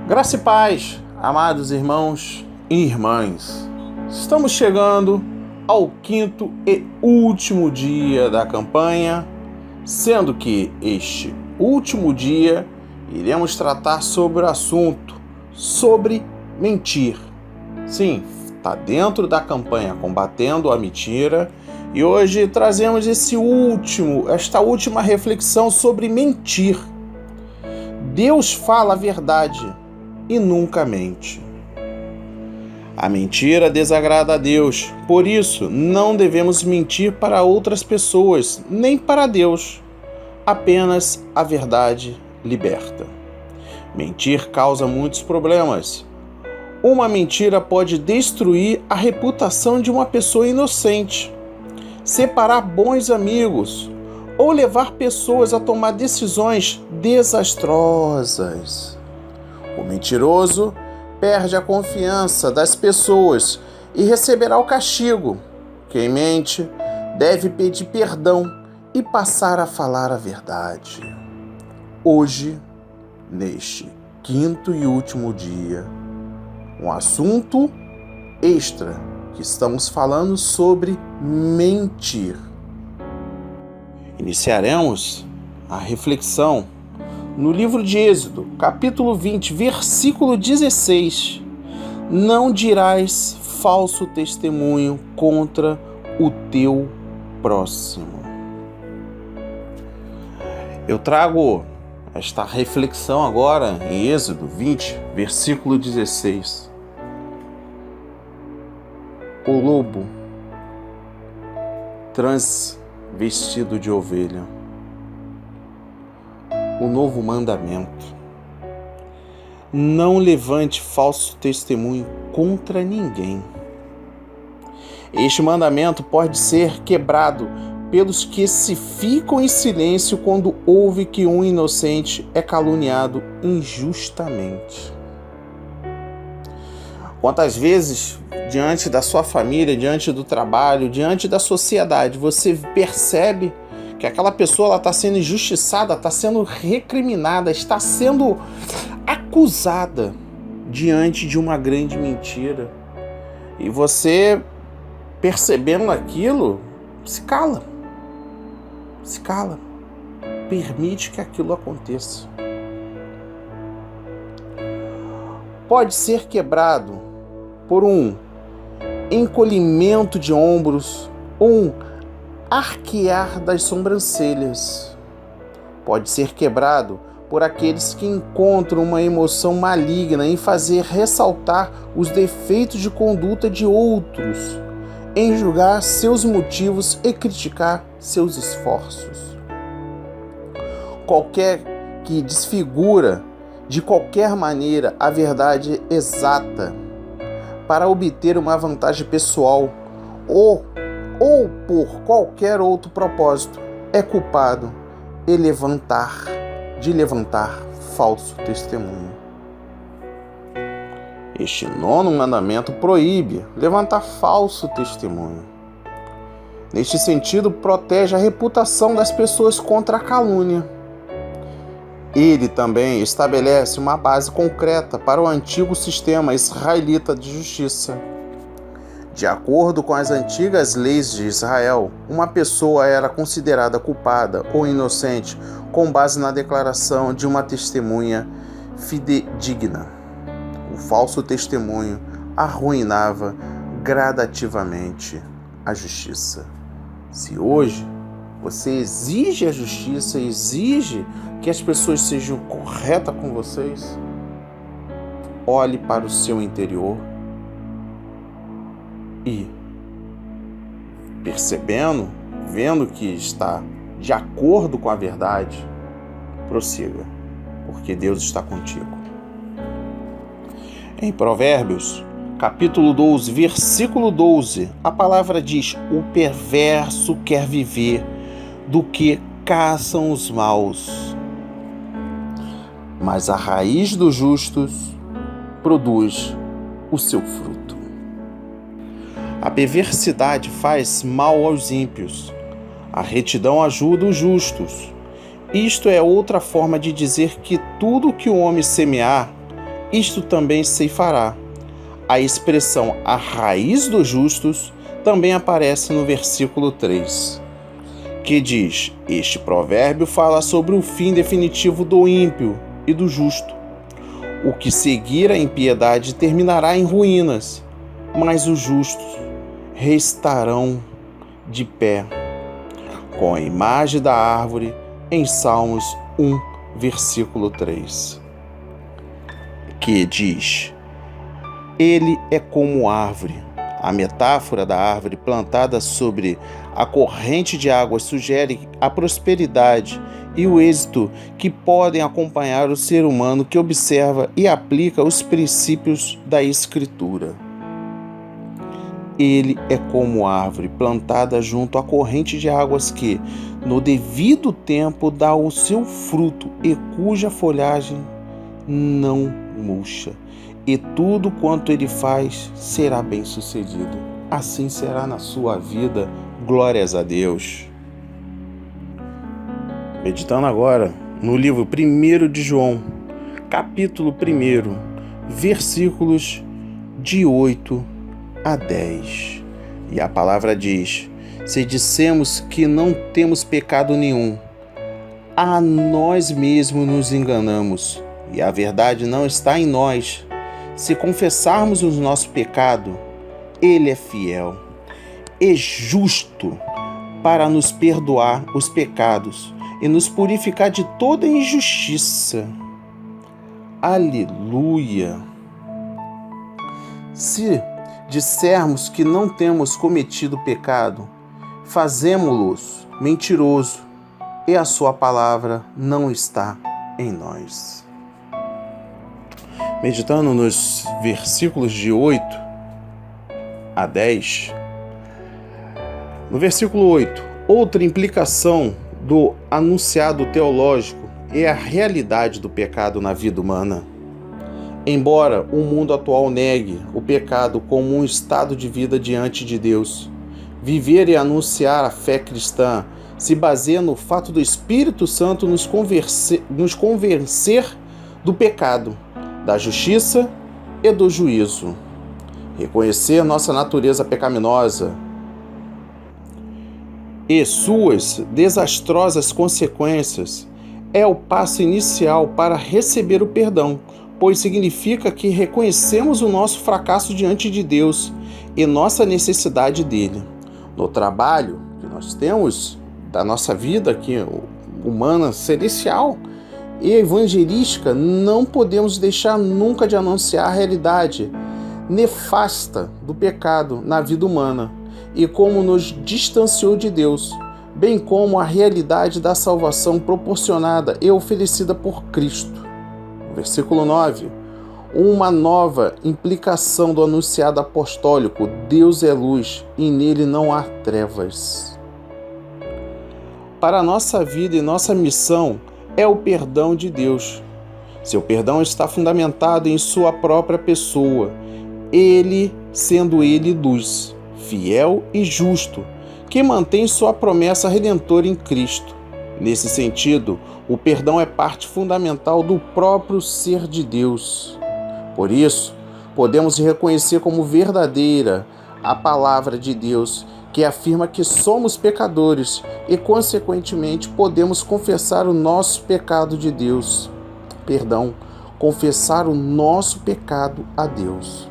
Graça e paz, amados irmãos e irmãs. Estamos chegando ao quinto e último dia da campanha, sendo que este último dia iremos tratar sobre o assunto sobre mentir. Sim, está dentro da campanha Combatendo a Mentira, e hoje trazemos esta última reflexão sobre mentir. Deus fala a verdade e nunca mente. A mentira desagrada a Deus, por isso não devemos mentir para outras pessoas, nem para Deus. Apenas a verdade liberta. Mentir causa muitos problemas. Uma mentira pode destruir a reputação de uma pessoa inocente, separar bons amigos ou levar pessoas a tomar decisões desastrosas. O mentiroso perde a confiança das pessoas e receberá o castigo. Quem mente deve pedir perdão e passar a falar a verdade. Hoje, neste quinto e último dia, um assunto extra que estamos falando sobre mentir. Iniciaremos a reflexão no livro de Êxodo, capítulo 20, versículo 16. Não dirás falso testemunho contra o teu próximo. Eu trago esta reflexão agora em Êxodo 20, versículo 16. O lobo transvestido de ovelha. O novo mandamento: não levante falso testemunho contra ninguém. Este mandamento pode ser quebrado pelos que se ficam em silêncio quando ouve que um inocente é caluniado injustamente. Quantas vezes, diante da sua família, diante do trabalho, diante da sociedade, você percebe que aquela pessoa está sendo injustiçada, está sendo recriminada, está sendo acusada diante de uma grande mentira. E você, percebendo aquilo, se cala. Se cala. Permite que aquilo aconteça. Pode ser quebrado por um encolhimento de ombros ou um arquear das sobrancelhas. Pode ser quebrado por aqueles que encontram uma emoção maligna em fazer ressaltar os defeitos de conduta de outros, em julgar seus motivos e criticar seus esforços. Qualquer que desfigura de qualquer maneira a verdade exata para obter uma vantagem pessoal ou por qualquer outro propósito, é culpado de levantar falso testemunho. Este nono mandamento proíbe levantar falso testemunho. Neste sentido, protege a reputação das pessoas contra a calúnia. Ele também estabelece uma base concreta para o antigo sistema israelita de justiça. De acordo com as antigas leis de Israel, uma pessoa era considerada culpada ou inocente com base na declaração de uma testemunha fidedigna. O falso testemunho arruinava gradativamente a justiça. Se hoje você exige a justiça, exige que as pessoas sejam corretas com vocês, olhe para o seu interior e, vendo que está de acordo com a verdade, prossiga, porque Deus está contigo. Em Provérbios, capítulo 12, versículo 12, a palavra diz: o perverso quer viver do que caçam os maus, mas a raiz dos justos produz o seu fruto. A perversidade faz mal aos ímpios. A retidão ajuda os justos. Isto é outra forma de dizer que tudo que o homem semear, isto também ceifará. A expressão a raiz dos justos também aparece no versículo 3, que diz: este provérbio fala sobre o fim definitivo do ímpio e do justo. O que seguir a impiedade terminará em ruínas, mas os justos restarão de pé, com a imagem da árvore em Salmos 1, versículo 3, que diz: ele é como árvore. A metáfora da árvore plantada sobre a corrente de águas sugere a prosperidade e o êxito que podem acompanhar o ser humano que observa e aplica os princípios da Escritura. Ele é como árvore plantada junto à corrente de águas que, no devido tempo, dá o seu fruto e cuja folhagem não murcha. E tudo quanto ele faz será bem-sucedido. Assim será na sua vida. Glórias a Deus. Meditando agora no livro 1 de João, capítulo 1, versículos de 8 a 10. E a palavra diz: se dissemos que não temos pecado nenhum, a nós mesmos nos enganamos, e a verdade não está em nós. Se confessarmos o nosso pecado, Ele é fiel e justo para nos perdoar os pecados e nos purificar de toda injustiça. Aleluia! Se dissermos que não temos cometido pecado, fazemo-los mentiroso e a sua palavra não está em nós. Meditando nos versículos de 8 a 10, no versículo 8, outra implicação do anunciado teológico é a realidade do pecado na vida humana. Embora o mundo atual negue o pecado como um estado de vida diante de Deus, viver e anunciar a fé cristã se baseia no fato do Espírito Santo nos convencer do pecado, da justiça e do juízo. Reconhecer nossa natureza pecaminosa e suas desastrosas consequências é o passo inicial para receber o perdão, pois significa que reconhecemos o nosso fracasso diante de Deus e nossa necessidade dele. No trabalho que nós temos da nossa vida aqui, humana, celestial e evangelística, não podemos deixar nunca de anunciar a realidade nefasta do pecado na vida humana e como nos distanciou de Deus, bem como a realidade da salvação proporcionada e oferecida por Cristo. Versículo 9. Uma nova implicação do anunciado apostólico: Deus é luz e nele não há trevas. Para a nossa vida e nossa missão é o perdão de Deus. Seu perdão está fundamentado em sua própria pessoa, Ele sendo Ele luz, fiel e justo, que mantém sua promessa redentora em Cristo. Nesse sentido, o perdão é parte fundamental do próprio ser de Deus. Por isso, podemos reconhecer como verdadeira a palavra de Deus, que afirma que somos pecadores e, consequentemente, podemos confessar o nosso pecado de Deus. Confessar o nosso pecado a Deus,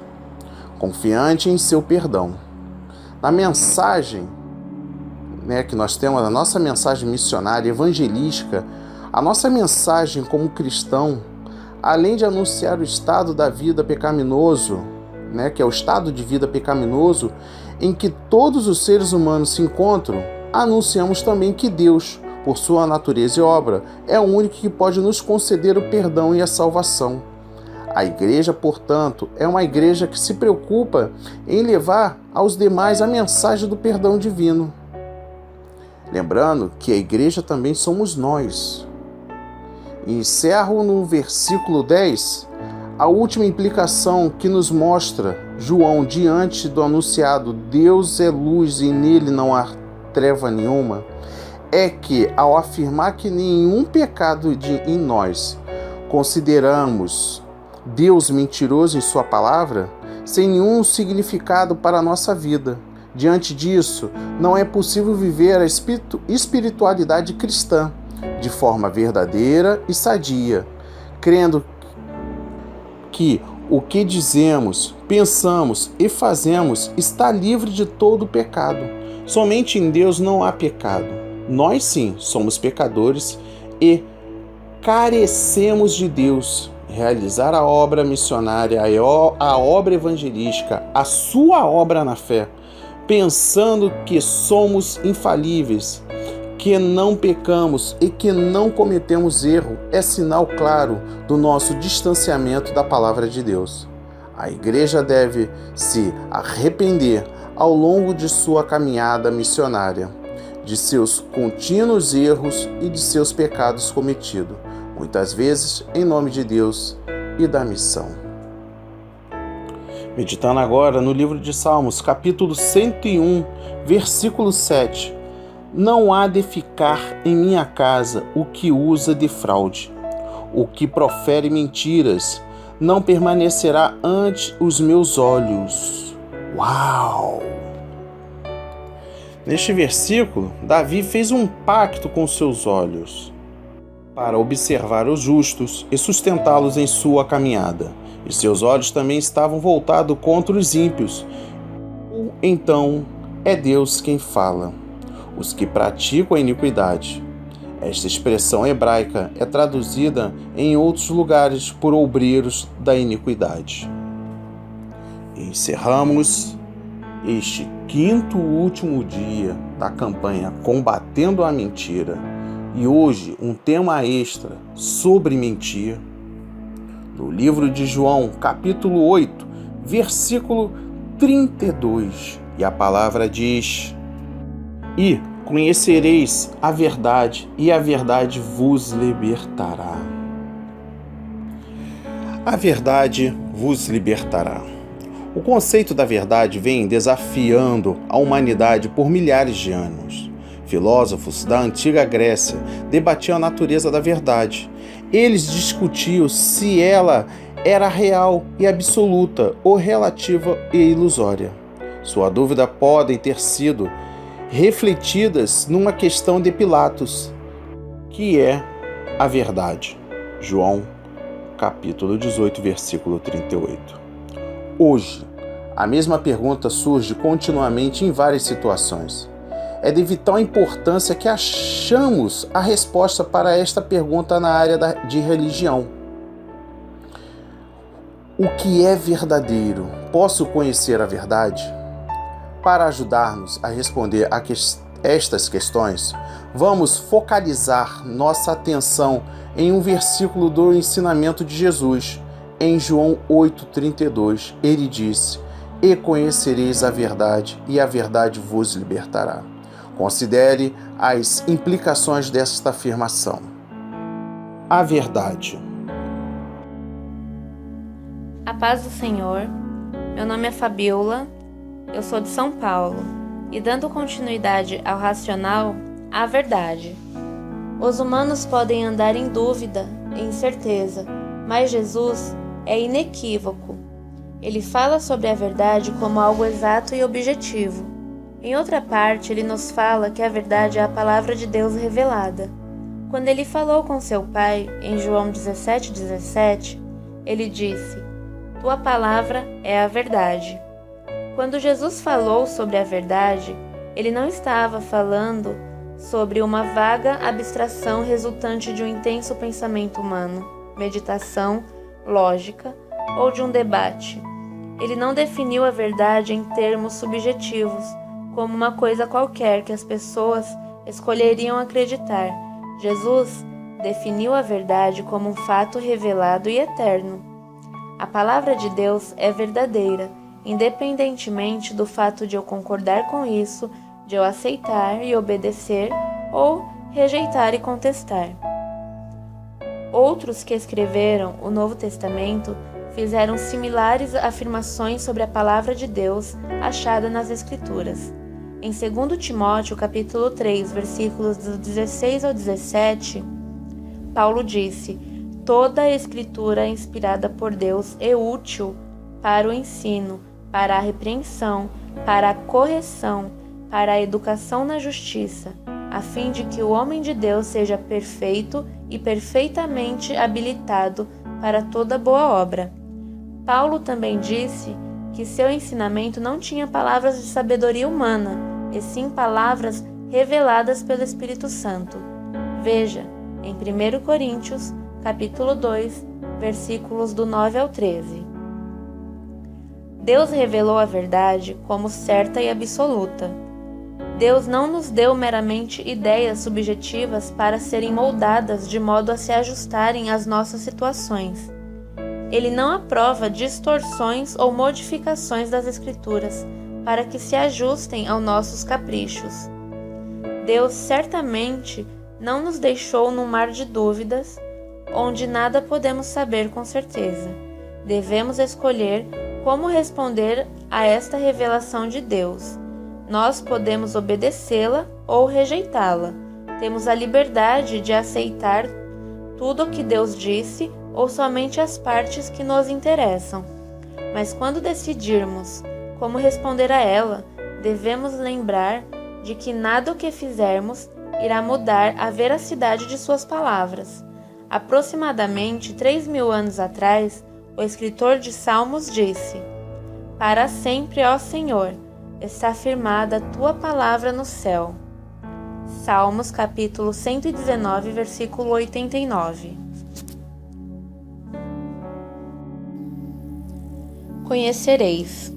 confiante em seu perdão. Na mensagem que nós temos, a nossa mensagem missionária, evangelística, a nossa mensagem como cristão, além de anunciar o estado da vida pecaminoso, que é o estado de vida pecaminoso em que todos os seres humanos se encontram, anunciamos também que Deus, por sua natureza e obra, é o único que pode nos conceder o perdão e a salvação. A igreja, portanto, é uma igreja que se preocupa em levar aos demais a mensagem do perdão divino. Lembrando que a igreja também somos nós. Encerro no versículo 10, a última implicação que nos mostra João diante do anunciado Deus é luz e nele não há treva nenhuma, é que, ao afirmar que nenhum pecado em nós consideramos Deus mentiroso em sua palavra, sem nenhum significado para a nossa vida. Diante disso, não é possível viver a espiritualidade cristã de forma verdadeira e sadia, crendo que o que dizemos, pensamos e fazemos está livre de todo pecado. Somente em Deus não há pecado. Nós sim somos pecadores e carecemos de Deus. Realizar a obra missionária, a obra evangelística, a sua obra na fé, pensando que somos infalíveis, que não pecamos e que não cometemos erro, é sinal claro do nosso distanciamento da palavra de Deus. A igreja deve se arrepender ao longo de sua caminhada missionária, de seus contínuos erros e de seus pecados cometidos, muitas vezes em nome de Deus e da missão. Meditando agora no livro de Salmos, capítulo 101, versículo 7. Não há de ficar em minha casa o que usa de fraude, o que profere mentiras, não permanecerá ante os meus olhos. Uau! Neste versículo, Davi fez um pacto com seus olhos para observar os justos e sustentá-los em sua caminhada. E seus olhos também estavam voltados contra os ímpios. Então é Deus quem fala, os que praticam a iniquidade. Esta expressão hebraica é traduzida em outros lugares por obreiros da iniquidade. Encerramos este quinto e último dia da campanha Combatendo a Mentira. E hoje um tema extra sobre mentir. No livro de João, capítulo 8, versículo 32. E a palavra diz: E conhecereis a verdade, e a verdade vos libertará. A verdade vos libertará. O conceito da verdade vem desafiando a humanidade por milhares de anos. Filósofos da antiga Grécia debatiam a natureza da verdade. Eles discutiam se ela era real e absoluta ou relativa e ilusória. Sua dúvida podem ter sido refletidas numa questão de Pilatos, que é a verdade. João, capítulo 18, versículo 38. Hoje, a mesma pergunta surge continuamente em várias situações. É de vital importância que achamos a resposta para esta pergunta na área de religião. O que é verdadeiro? Posso conhecer a verdade? Para ajudar-nos a responder a estas questões, vamos focalizar nossa atenção em um versículo do ensinamento de Jesus. Em João 8,32, ele disse: E conhecereis a verdade, e a verdade vos libertará. Considere as implicações desta afirmação. A verdade. A paz do Senhor. Meu nome é Fabiola, eu sou de São Paulo, e dando continuidade ao racional, a verdade. Os humanos podem andar em dúvida, em incerteza, mas Jesus é inequívoco. Ele fala sobre a verdade como algo exato e objetivo. Em outra parte, ele nos fala que a verdade é a palavra de Deus revelada. Quando ele falou com seu Pai, em João 17,17, ele disse: Tua palavra é a verdade. Quando Jesus falou sobre a verdade, ele não estava falando sobre uma vaga abstração resultante de um intenso pensamento humano, meditação, lógica ou de um debate. Ele não definiu a verdade em termos subjetivos, como uma coisa qualquer que as pessoas escolheriam acreditar. Jesus definiu a verdade como um fato revelado e eterno. A palavra de Deus é verdadeira, independentemente do fato de eu concordar com isso, de eu aceitar e obedecer ou rejeitar e contestar. Outros que escreveram o Novo Testamento fizeram similares afirmações sobre a palavra de Deus achada nas Escrituras. Em 2 Timóteo, capítulo 3, versículos do 16 ao 17, Paulo disse: toda a Escritura é inspirada por Deus e útil para o ensino, para a repreensão, para a correção, para a educação na justiça, a fim de que o homem de Deus seja perfeito e perfeitamente habilitado para toda boa obra. Paulo também disse que seu ensinamento não tinha palavras de sabedoria humana, e sim palavras reveladas pelo Espírito Santo. Veja, em 1 Coríntios, capítulo 2, versículos do 9 ao 13. Deus revelou a verdade como certa e absoluta. Deus não nos deu meramente ideias subjetivas para serem moldadas de modo a se ajustarem às nossas situações. Ele não aprova distorções ou modificações das Escrituras para que se ajustem aos nossos caprichos. Deus certamente não nos deixou num mar de dúvidas, onde nada podemos saber com certeza. Devemos escolher como responder a esta revelação de Deus. Nós podemos obedecê-la ou rejeitá-la. Temos a liberdade de aceitar tudo o que Deus disse ou somente as partes que nos interessam. Mas quando decidirmos como responder a ela, devemos lembrar de que nada o que fizermos irá mudar a veracidade de suas palavras. Aproximadamente 3.000 anos atrás, o escritor de Salmos disse: "Para sempre, ó Senhor, está firmada a tua palavra no céu." Salmos capítulo 119, versículo 89. Conhecereis.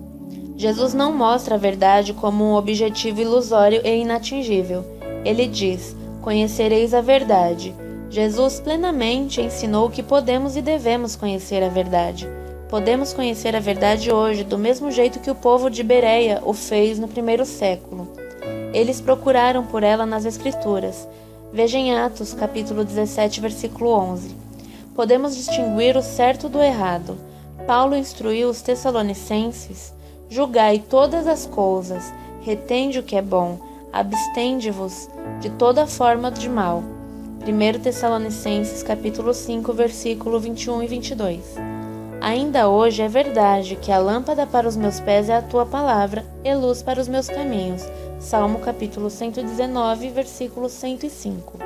Jesus não mostra a verdade como um objetivo ilusório e inatingível. Ele diz: "Conhecereis a verdade." Jesus plenamente ensinou que podemos e devemos conhecer a verdade. Podemos conhecer a verdade hoje, do mesmo jeito que o povo de Bereia o fez no primeiro século. Eles procuraram por ela nas Escrituras. Veja em Atos, capítulo 17, versículo 11. Podemos distinguir o certo do errado. Paulo instruiu os Tessalonicenses: "Julgai todas as coisas, retende o que é bom, abstende-vos de toda forma de mal." 1 Tessalonicenses capítulo 5, versículo 21 e 22. Ainda hoje é verdade que a lâmpada para os meus pés é a tua palavra e luz para os meus caminhos. Salmo capítulo 119, versículo 105.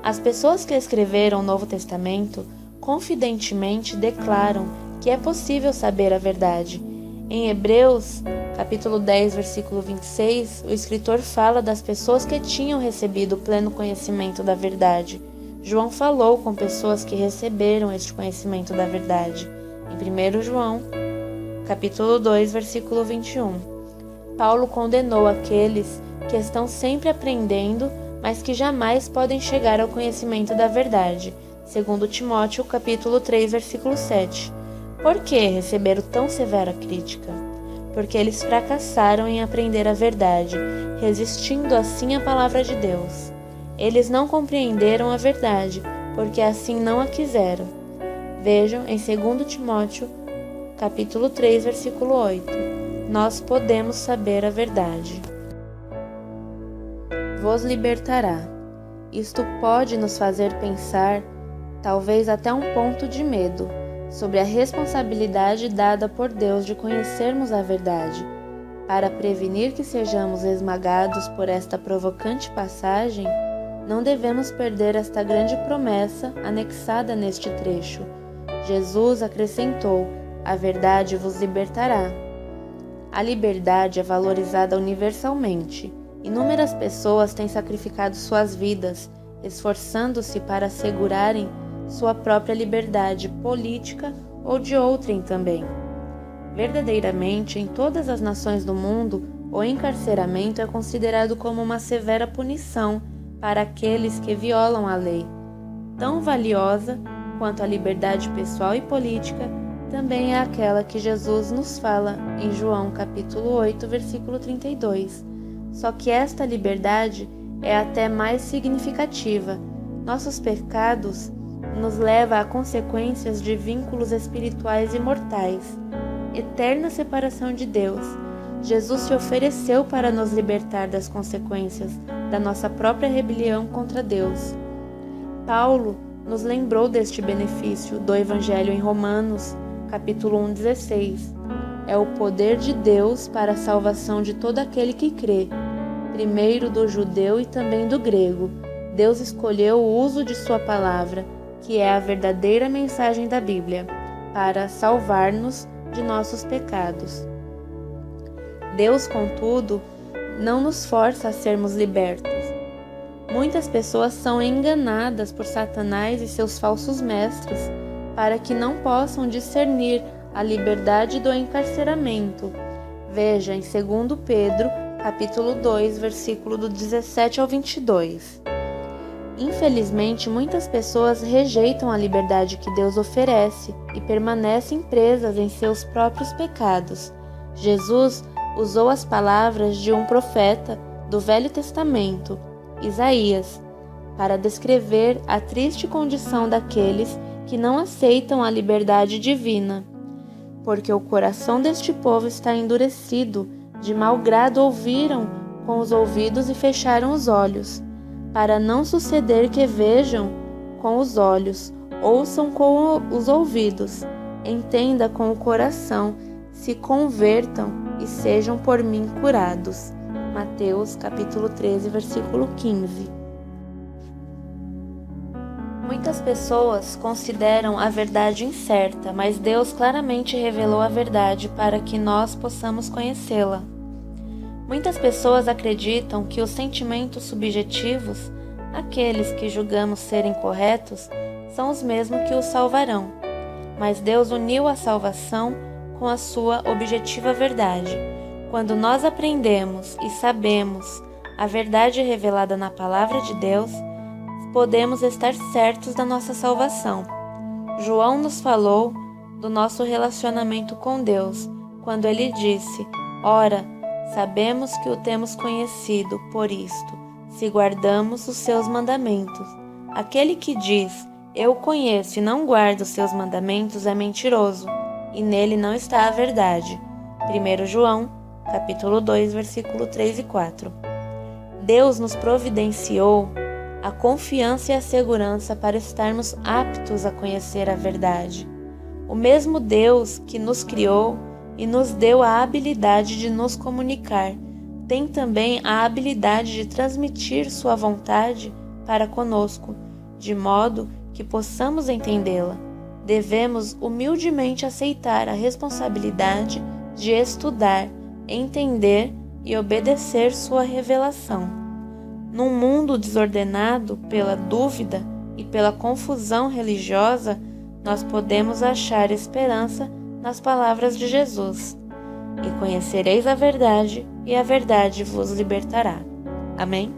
As pessoas que escreveram o Novo Testamento confidentemente declaram que é possível saber a verdade. Em Hebreus, capítulo 10, versículo 26, o escritor fala das pessoas que tinham recebido o pleno conhecimento da verdade. João falou com pessoas que receberam este conhecimento da verdade. Em 1 João, capítulo 2, versículo 21. Paulo condenou aqueles que estão sempre aprendendo, mas que jamais podem chegar ao conhecimento da verdade. 2 Timóteo, capítulo 3, versículo 7. Por que receberam tão severa crítica? Porque eles fracassaram em aprender a verdade, resistindo assim à palavra de Deus. Eles não compreenderam a verdade, porque assim não a quiseram. Vejam em 2 Timóteo, capítulo 3, versículo 8. Nós podemos saber a verdade. Vos libertará. Isto pode nos fazer pensar, talvez até um ponto de medo, sobre a responsabilidade dada por Deus de conhecermos a verdade. Para prevenir que sejamos esmagados por esta provocante passagem, não devemos perder esta grande promessa anexada neste trecho. Jesus acrescentou: "A verdade vos libertará." A liberdade é valorizada universalmente. Inúmeras pessoas têm sacrificado suas vidas, esforçando-se para assegurarem sua própria liberdade política ou de outrem também. Verdadeiramente, em todas as nações do mundo, o encarceramento é considerado como uma severa punição para aqueles que violam a lei. Tão valiosa quanto a liberdade pessoal e política, também é aquela que Jesus nos fala em João capítulo 8, versículo 32. Só que esta liberdade é até mais significativa. Nossos pecados nos leva a consequências de vínculos espirituais imortais, eterna separação de Deus. Jesus se ofereceu para nos libertar das consequências da nossa própria rebelião contra Deus. Paulo nos lembrou deste benefício do Evangelho em Romanos, capítulo 1:16. É o poder de Deus para a salvação de todo aquele que crê, primeiro do judeu e também do grego. Deus escolheu o uso de sua palavra, que é a verdadeira mensagem da Bíblia, para salvar-nos de nossos pecados. Deus, contudo, não nos força a sermos libertos. Muitas pessoas são enganadas por Satanás e seus falsos mestres para que não possam discernir a liberdade do encarceramento. Veja em 2 Pedro, capítulo 2, versículo do 17 ao 22. Infelizmente, muitas pessoas rejeitam a liberdade que Deus oferece e permanecem presas em seus próprios pecados. Jesus usou as palavras de um profeta do Velho Testamento, Isaías, para descrever a triste condição daqueles que não aceitam a liberdade divina. Porque o coração deste povo está endurecido, de mau grado ouviram com os ouvidos e fecharam os olhos, para não suceder que vejam com os olhos, ouçam com os ouvidos, entenda com o coração, se convertam e sejam por mim curados. Mateus capítulo 13, versículo 15. Muitas pessoas consideram a verdade incerta, mas Deus claramente revelou a verdade para que nós possamos conhecê-la. Muitas pessoas acreditam que os sentimentos subjetivos, aqueles que julgamos serem corretos, são os mesmos que os salvarão. Mas Deus uniu a salvação com a sua objetiva verdade. Quando nós aprendemos e sabemos a verdade revelada na Palavra de Deus, podemos estar certos da nossa salvação. João nos falou do nosso relacionamento com Deus, quando ele disse: Ora, sabemos que o temos conhecido por isto, se guardamos os seus mandamentos. Aquele que diz, eu o conheço e não guardo os seus mandamentos, é mentiroso, e nele não está a verdade. 1 João, capítulo 2, versículo 3 e 4. Deus nos providenciou a confiança e a segurança para estarmos aptos a conhecer a verdade. O mesmo Deus que nos criou e nos deu a habilidade de nos comunicar, tem também a habilidade de transmitir sua vontade para conosco, de modo que possamos entendê-la. Devemos humildemente aceitar a responsabilidade de estudar, entender e obedecer sua revelação. Num mundo desordenado pela dúvida e pela confusão religiosa, nós podemos achar esperança nas palavras de Jesus. E conhecereis a verdade, e a verdade vos libertará. Amém?